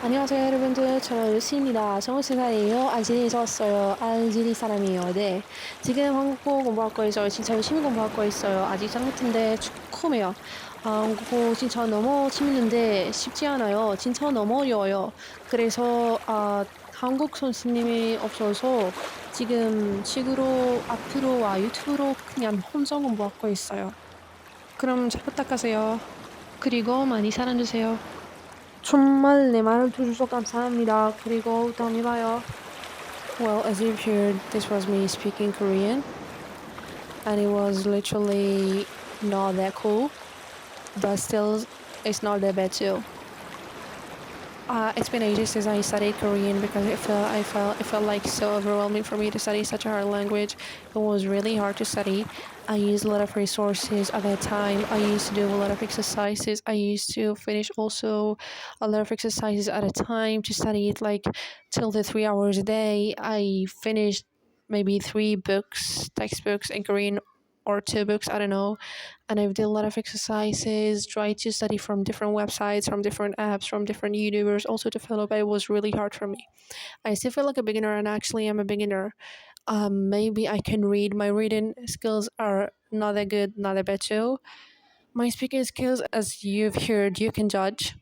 안녕하세요 여러분들, 저는 루시입니다. 23살이에요. 알제리에서 왔어요. 알제리 사람이에요. 네. 지금 한국어 공부할 거 있어요. 진짜 열심히 공부할 거 있어요. 아직 잘못인데 조금해요. 한국어 진짜 너무 재밌는데 쉽지 않아요. 진짜 너무 어려워요. 그래서 한국 선생님이 없어서 지금 책으로 앞으로 유튜브로 그냥 혼자 공부하고 있어요. 그럼 잘 부탁하세요. 그리고 많이 사랑해주세요. 정말 내 말을 들어주셔서 감사합니다. 그리고 다음에 봐요. Well, as you've heard, this was me speaking Korean, and it was literally not that cool, but still, it's not that bad too. It's been ages since I studied Korean because it felt like so overwhelming for me to study such a hard language. It was really hard to study. I used a lot of resources at that time. I used to do a lot of exercises. I used to finish also a lot of exercises at a time to study it like till the 3 hours a day. I finished maybe 3 books, textbooks in Korean or 2 books, I don't know. And I've did a lot of exercises, tried to study from different websites, from different apps, from different YouTubers, also to follow, but it was really hard for me. I still feel like a beginner, and actually I'm a beginner. Maybe I can read. My reading skills are not that good, not that bad too. My speaking skills, as you've heard, you can judge.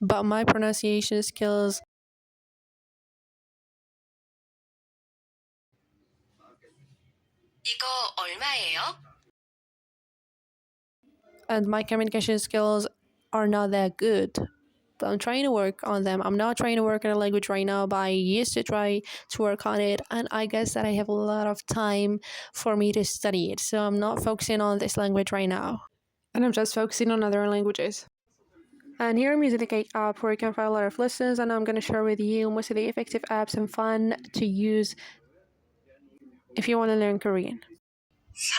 But my pronunciation skills 이거 얼마예요? and my communication skills are not that good. But I'm trying to work on them. I'm not trying to work on a language right now, but I used to try to work on it. And I guess that I have a lot of time for me to study it. So I'm not focusing on this language right now. And I'm just focusing on other languages. And here I'm using the Cake app where you can find a lot of lessons, and I'm going to share with you most of the effective apps and fun to use if you want to learn Korean. 4.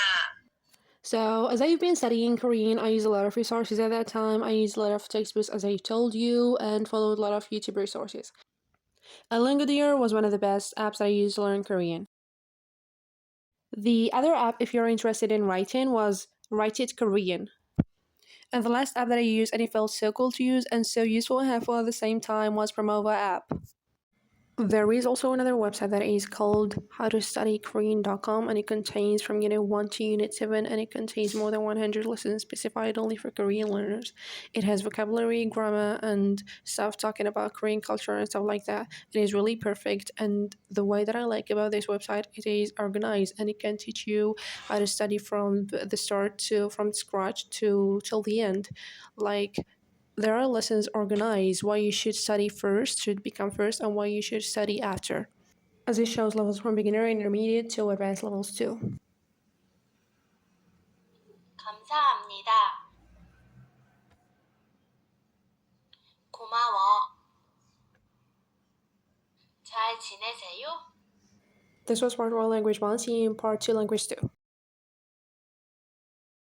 So, as I've been studying Korean, I use a lot of resources at that time. I used a lot of textbooks, as I told you, and followed a lot of YouTube resources. And Lingodeer was one of the best apps that I used to learn Korean. The other app, if you're interested in writing, was Write It Korean. And the last app that I used, and it felt so cool to use and so useful and helpful at the same time, was Promova app. There is also another website that is called howtostudykorean.com, and it contains from Unit 1 to Unit 7, and it contains more than 100 lessons specified only for Korean learners. It has vocabulary, grammar, and stuff talking about Korean culture and stuff like that. It is really perfect, and the way that I like about this website, it is organized, and it can teach you how to study from the start to from scratch to till the end. Like, there are lessons organized why you should study first, should become first, and why you should study after, as it shows levels from beginner, intermediate to advanced levels too. 감사합니다. 고마워. 잘 지내세요? This was part 1 language 1, see you in part 2 language 2.